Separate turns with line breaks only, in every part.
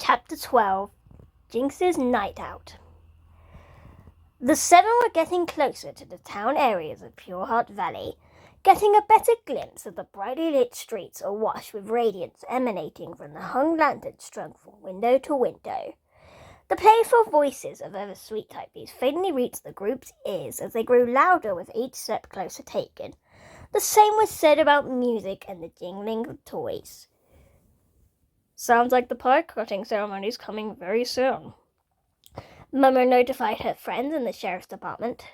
Chapter 12 Jinx's Night Out. The seven were getting closer to the town areas of Pureheart Valley, getting a better glimpse of the brightly lit streets awash with radiance emanating from the hung lanterns strung from window to window. The playful voices of other sweet typies faintly reached the group's ears as they grew louder with each step closer taken. The same was said about music and the jingling of toys. Sounds like the pie cutting ceremony is coming very soon. Momo notified her friends in the sheriff's department.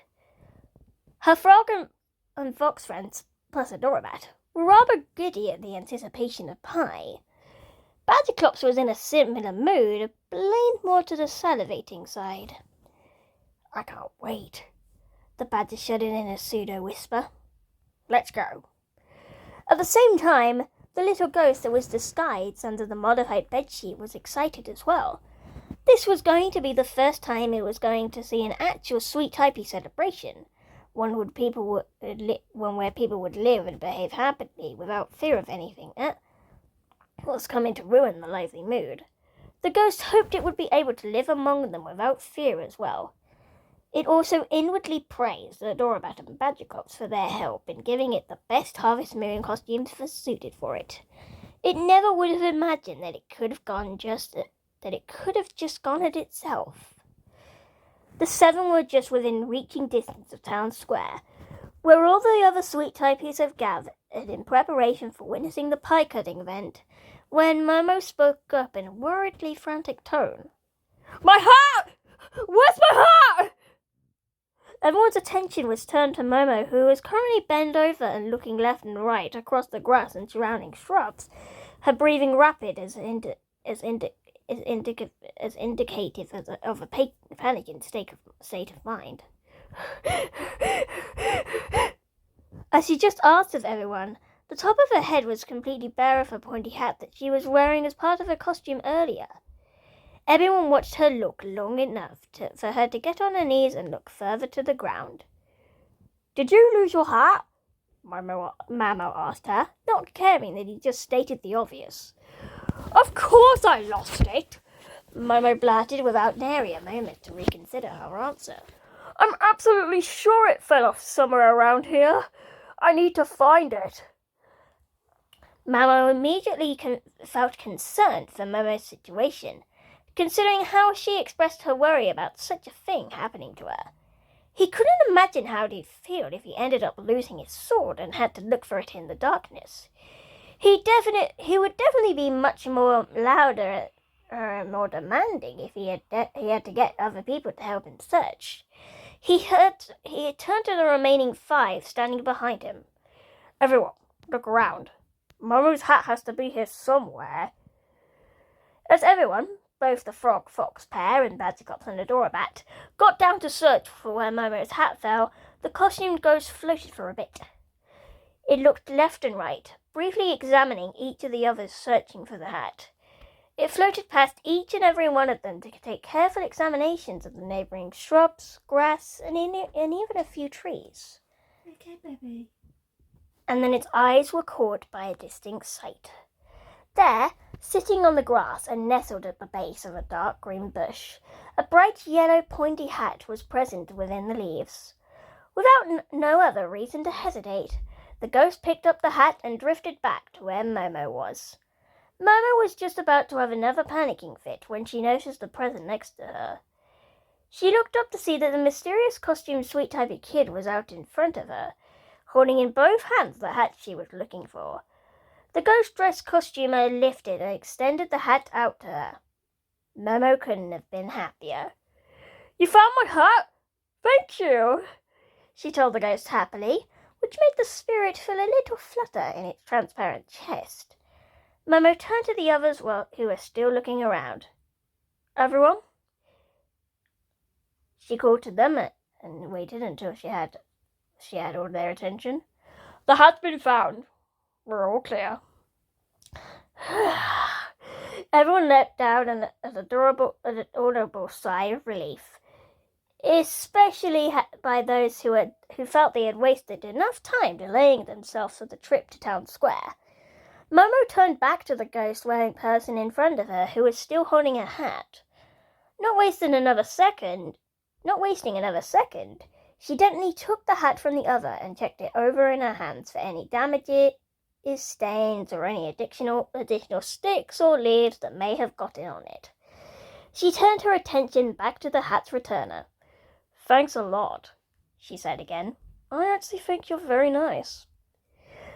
Her frog and fox friends, plus Adorabat, were rather giddy at the anticipation of pie. Badgerclops was in a similar mood, but leaned more to the salivating side. I can't wait, the badger shuddered in a pseudo-whisper. Let's go. At the same time, the little ghost that was disguised under the modified bedsheet was excited as well. This was going to be the first time it was going to see an actual sweet typey celebration, one where people would live and behave happily without fear of anything that was coming to ruin the lively mood. The ghost hoped it would be able to live among them without fear as well. It also inwardly praised the Adorabat and Badgerclops for their help in giving it the best Harvest Moon costumes suited for it. It never would have imagined that it could have just gone at itself. The seven were just within reaching distance of Town Square, where all the other sweet typies have gathered in preparation for witnessing the pie-cutting event, when Momo spoke up in a worriedly frantic tone. My heart! Where's my heart? Everyone's attention was turned to Momo, who was currently bent over and looking left and right across the grass and surrounding shrubs, her breathing rapid as indicative of a panicking state of mind. As she just asked of everyone, the top of her head was completely bare of her pointy hat that she was wearing as part of her costume earlier. Everyone watched her look long enough for her to get on her knees and look further to the ground. Did you lose your hat? Momo asked her, not caring that he just stated the obvious. Of course I lost it, Momo blurted without nary a moment to reconsider her answer. I'm absolutely sure it fell off somewhere around here. I need to find it. Momo immediately felt concerned for Momo's situation, considering how she expressed her worry about such a thing happening to her. He couldn't imagine how he'd feel if he ended up losing his sword and had to look for it in the darkness. He would definitely be much more louder and more demanding if he had to get other people to help him search. He turned to the remaining five standing behind him. Everyone, look around. Momo's hat has to be here somewhere. As everyone, both the frog fox pair and Badgerclops and Adorabat, got down to search for where Momo's hat fell, the costumed ghost floated for a bit. It looked left and right, briefly examining each of the others searching for the hat. It floated past each and every one of them to take careful examinations of the neighbouring shrubs, grass, and even a few trees.
Okay, baby.
And then its eyes were caught by a distinct sight. There, sitting on the grass and nestled at the base of a dark green bush, a bright yellow pointy hat was present within the leaves. Without no other reason to hesitate, the ghost picked up the hat and drifted back to where Momo was. Momo was just about to have another panicking fit when she noticed the present next to her. She looked up to see that the mysterious costumed sweet typey kid was out in front of her, holding in both hands the hat she was looking for. The ghost-dressed costumer lifted and extended the hat out to her. Momo couldn't have been happier. You found my hat? Thank you, she told the ghost happily, which made the spirit feel a little flutter in its transparent chest. Momo turned to the others who were still looking around. Everyone? She called to them and waited until she had all their attention. The hat's been found. We're all clear. Everyone let down an audible sigh of relief, especially by those who felt they had wasted enough time delaying themselves for the trip to Town Square. Momo turned back to the ghost-wearing person in front of her who was still holding a hat. Not wasting another second, she gently took the hat from the other and checked it over in her hands for any damages, stains, or any additional sticks or leaves that may have gotten on it. She turned her attention back to the hat's returner. "Thanks a lot," she said again. "I actually think you're very nice."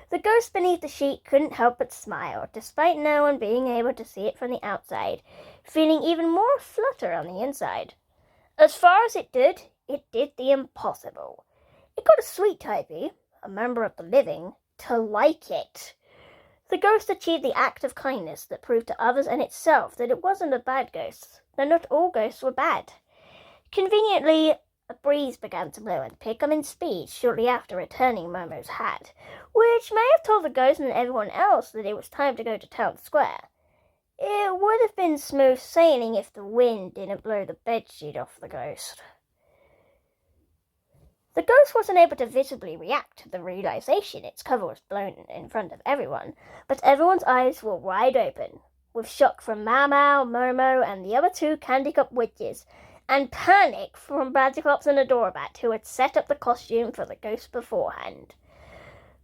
The ghost beneath the sheet couldn't help but smile, despite no one being able to see it from the outside, feeling even more flutter on the inside. As far as it did the impossible. It got a sweet typee, a member of the living, to like it. The ghost achieved the act of kindness that proved to others and itself that it wasn't a bad ghost, that not all ghosts were bad. Conveniently, a breeze began to blow and pick up in speed shortly after returning Momo's hat, which may have told the ghost and everyone else that it was time to go to town square. It would have been smooth sailing if the wind didn't blow the bedsheet off the ghost. The ghost wasn't able to visibly react to the realization its cover was blown in front of everyone, but everyone's eyes were wide open, with shock from Momo, Momo, and the other two Candy Cup witches, and panic from Badgerclops and Adorabat, who had set up the costume for the ghost beforehand.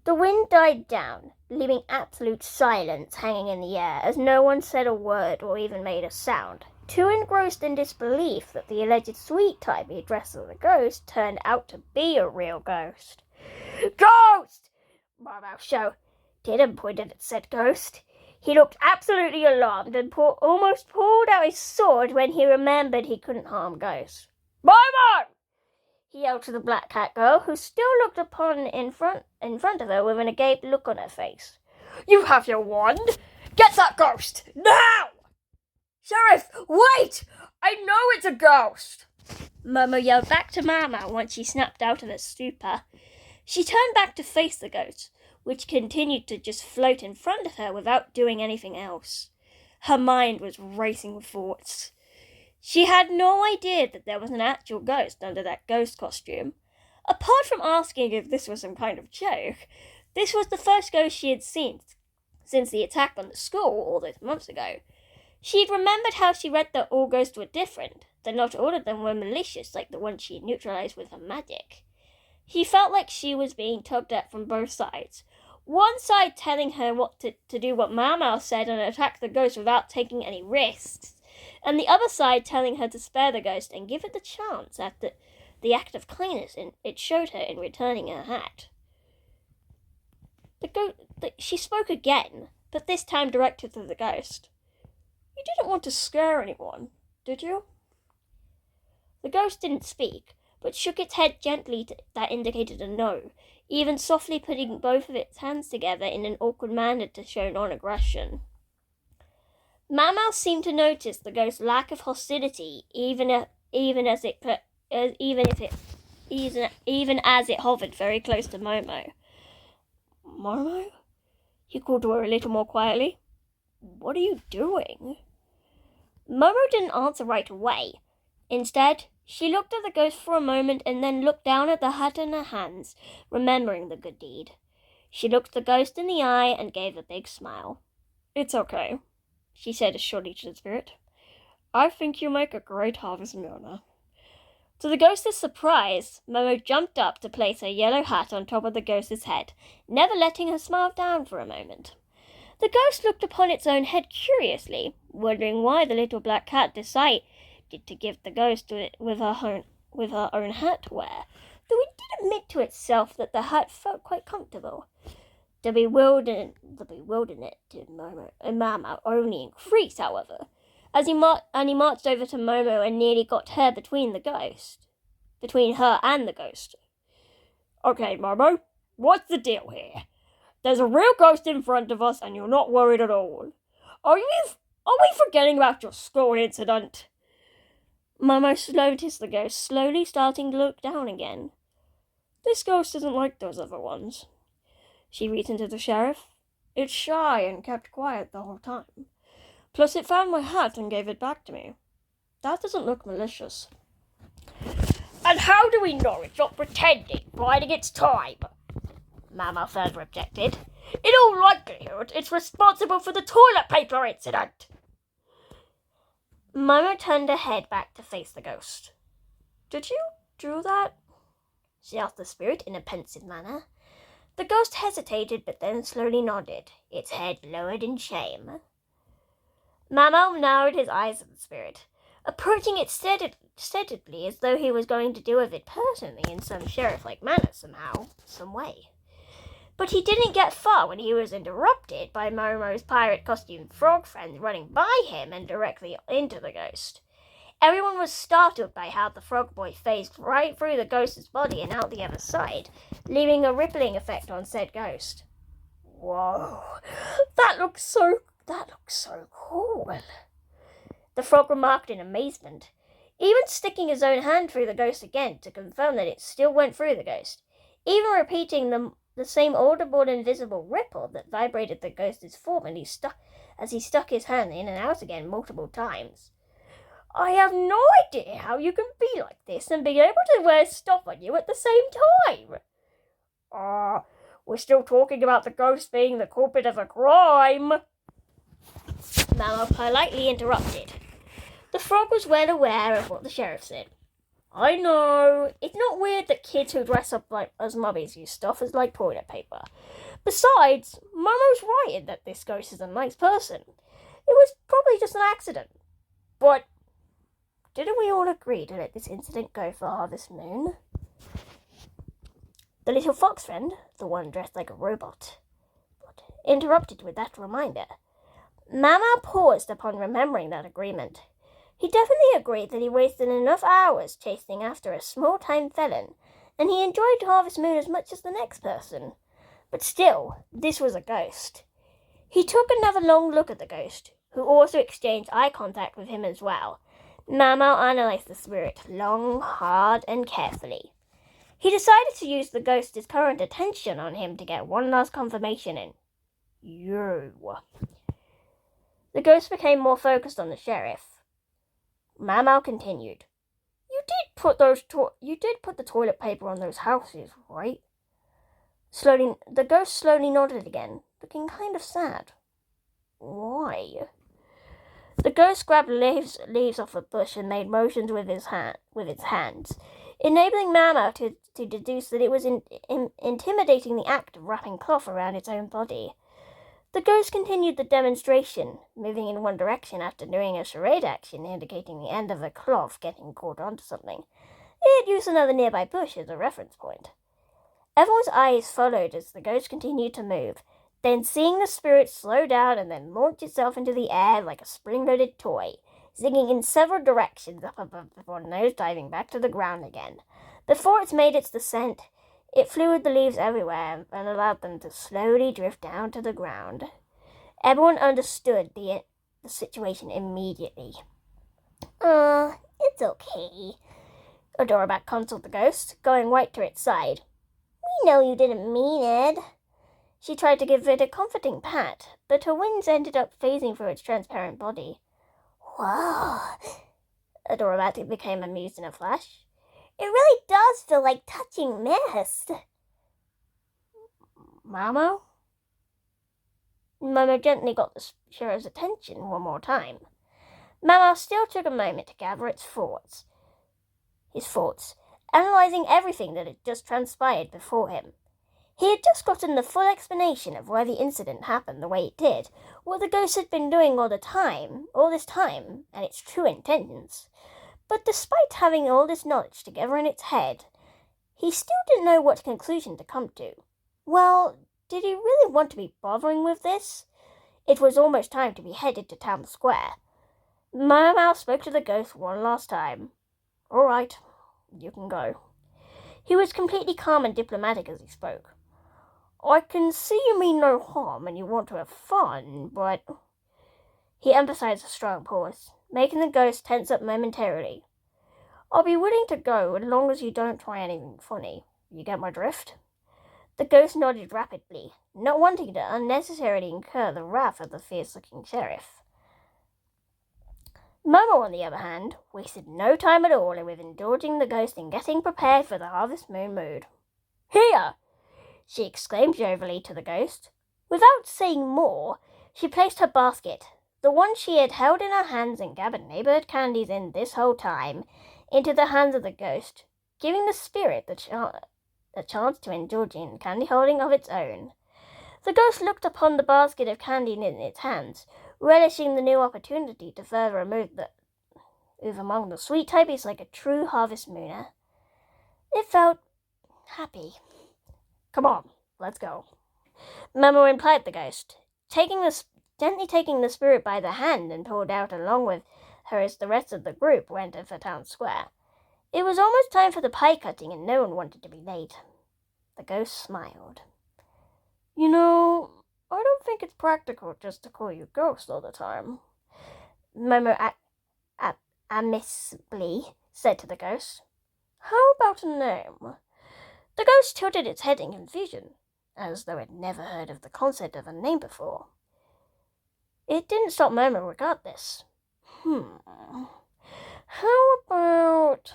The wind died down, leaving absolute silence hanging in the air as no one said a word or even made a sound, too engrossed in disbelief that the alleged sweet typey dressed as a ghost turned out to be a real ghost. "Ghost!" Momo shouted and pointed at said ghost. He looked absolutely alarmed and almost pulled out his sword when he remembered he couldn't harm ghosts. "Momo!" he yelled to the black cat girl, who still looked upon in front of her with an agape look on her face. "You have your wand! Get that ghost! Now!" "Sheriff, wait! I know it's a ghost!" Momo yelled back to Mama once she snapped out of her stupor. She turned back to face the ghost, which continued to just float in front of her without doing anything else. Her mind was racing with thoughts. She had no idea that there was an actual ghost under that ghost costume. Apart from asking if this was some kind of joke, this was the first ghost she had seen since the attack on the school all those months ago. She'd remembered how she read that all ghosts were different, that not all of them were malicious like the ones she neutralized with her magic. He felt like she was being tugged at from both sides. One side telling her what to do what Mama said and attack the ghost without taking any risks, and the other side telling her to spare the ghost and give it the chance after the act of kindness it showed her in returning her hat. She spoke again, but this time directed to the ghost. "You didn't want to scare anyone, did you?" The ghost didn't speak, but shook its head gently that indicated a no, even softly putting both of its hands together in an awkward manner to show non-aggression. Mama seemed to notice the ghost's lack of hostility, even as it hovered very close to Momo. "Momo?" he called to her a little more quietly. "What are you doing?" Momo didn't answer right away. Instead, she looked at the ghost for a moment and then looked down at the hat in her hands, remembering the good deed. She looked the ghost in the eye and gave a big smile. "It's okay," she said assuredly to the spirit. "I think you make a great harvest mourner." To the ghost's surprise, Momo jumped up to place her yellow hat on top of the ghost's head, never letting her smile down for a moment. The ghost looked upon its own head curiously, wondering why the little black cat decided to give the ghost with her own hat to wear, though it did admit to itself that the hat felt quite comfortable. The bewilderment to Momo and Mama only increased, however, as he marched over to Momo and nearly got her between her and the ghost. "Okay, Momo, what's the deal here? There's a real ghost in front of us and you're not worried at all. Are we forgetting about your school incident?" Momo noticed the ghost slowly starting to look down again. "This ghost isn't like those other ones," she reasoned to the sheriff. "It's shy and kept quiet the whole time. Plus it found my hat and gave it back to me. That doesn't look malicious." "And how do we know it's not pretending, biding its time?" Mama further objected. In all likelihood, it's responsible for the toilet paper incident. Momo turned her head back to face the ghost. Did you do that? She asked the spirit in a pensive manner. The ghost hesitated, but then slowly nodded, its head lowered in shame. Momo narrowed his eyes at the spirit, approaching it steadily as though he was going to deal with it personally in some sheriff-like manner somehow, some way. But he didn't get far when he was interrupted by Momo's pirate costume frog friend running by him and directly into the ghost. Everyone was startled by how the frog boy phased right through the ghost's body and out the other side, leaving a rippling effect on said ghost. Whoa, that looks so cool, the frog remarked in amazement, even sticking his own hand through the ghost again to confirm that it still went through the ghost, even repeating the same audible invisible ripple that vibrated the ghost's form as he stuck his hand in and out again multiple times. I have no idea how you can be like this and be able to wear stuff on you at the same time. We're still talking about the ghost being the culprit of a crime. Momo politely interrupted. The frog was well aware of what the sheriff said. I know, it's not weird that kids who dress up as mummies use stuff as like toilet paper. Besides, Momo's right in that this ghost is a nice person. It was probably just an accident. But didn't we all agree to let this incident go for Harvest Moon? The little fox friend, the one dressed like a robot, interrupted with that reminder. Momo paused upon remembering that agreement. He definitely agreed that he wasted enough hours chasing after a small-time felon, and he enjoyed Harvest Moon as much as the next person. But still, this was a ghost. He took another long look at the ghost, who also exchanged eye contact with him as well. Momo analyzed the spirit long, hard, and carefully. He decided to use the ghost's current attention on him to get one last confirmation in. You. The ghost became more focused on the sheriff. Momo continued. You did put the toilet paper on those houses, right? The ghost slowly nodded again, looking kind of sad. Why? The ghost grabbed leaves off a bush and made motions with its hands, enabling Momo to deduce that it was intimidating the act of wrapping cloth around its own body. The ghost continued the demonstration, moving in one direction after doing a charade action indicating the end of the cloth getting caught onto something. It used another nearby bush as a reference point. Everyone's eyes followed as the ghost continued to move, then seeing the spirit slow down and then launch itself into the air like a spring-loaded toy, zinging in several directions up above before nose-diving back to the ground again. Before it made its descent, it flew with the leaves everywhere and allowed them to slowly drift down to the ground. Everyone understood the situation immediately. It's okay. Adorabat consoled the ghost, going right to its side. We know you didn't mean it. She tried to give it a comforting pat, but her wings ended up phasing through its transparent body. Whoa! Adorabat became amused in a flash. It really does feel like touching mist. Momo? Momo gently got the sheriff's attention one more time. Momo still took a moment to gather his thoughts, analysing everything that had just transpired before him. He had just gotten the full explanation of why the incident happened the way it did, what the ghost had been doing all this time, and its true intentions. But despite having all this knowledge together in its head, he still didn't know what conclusion to come to. Well, did he really want to be bothering with this? It was almost time to be headed to town square. Momo spoke to the ghost one last time. All right, you can go. He was completely calm and diplomatic as he spoke. I can see you mean no harm and you want to have fun, but... He emphasized a strong pause, making the ghost tense up momentarily. I'll be willing to go as long as you don't try anything funny. You get my drift? The ghost nodded rapidly, not wanting to unnecessarily incur the wrath of the fierce-looking sheriff. Momo, on the other hand, wasted no time at all with indulging the ghost in getting prepared for the Harvest Moon mood. Here! She exclaimed jovially to the ghost. Without saying more, she placed her basket, the one she had held in her hands and gathered neighborhood candies in this whole time, into the hands of the ghost, giving the spirit the chance to indulge in candy holding of its own. The ghost looked upon the basket of candy in its hands, relishing the new opportunity to further move among the sweet typies like a true harvest mooner. It felt happy. Come on, let's go, Momo implied the ghost, gently taking the spirit by the hand and pulled out along with her as the rest of the group went for town square. It was almost time for the pie cutting and no one wanted to be late. The ghost smiled. You know, I don't think it's practical just to call you Ghost all the time, Momo amicably said to the ghost. How about a name? The ghost tilted its head in confusion, as though it never heard of the concept of a name before. It didn't stop Momo regardless. How about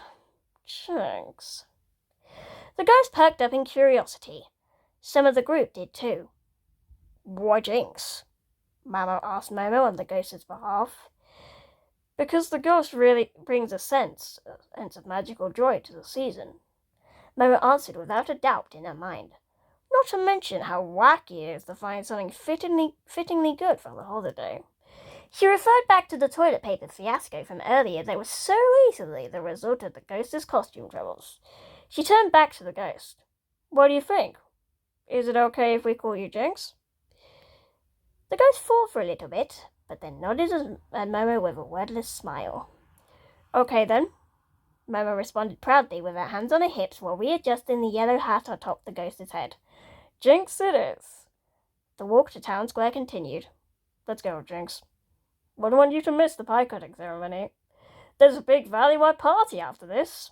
Jinx? The ghost perked up in curiosity. Some of the group did too. Why Jinx? Momo asked Momo on the ghost's behalf. Because the ghost really brings a sense of magical joy to the season, Momo answered without a doubt in her mind. Not to mention how wacky it is to find something fittingly good for the holiday. She referred back to the toilet paper fiasco from earlier that was so easily the result of the ghost's costume troubles. She turned back to the ghost. What do you think? Is it okay if we call you Jinx? The ghost thought for a little bit, but then nodded at Momo with a wordless smile. Okay then, Momo responded proudly with her hands on her hips while readjusting the yellow hat atop the ghost's head. Jinx it is. The walk to town square continued. Let's go, Jinx. Wouldn't want you to miss the pie-cutting ceremony. There's a big valley-wide party after this.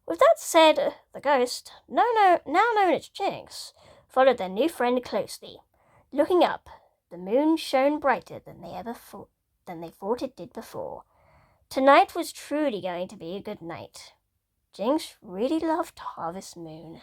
With that said, the ghost, now known as Jinx, followed their new friend closely. Looking up, the moon shone brighter than they thought it did before. Tonight was truly going to be a good night. Jinx really loved Harvest Moon.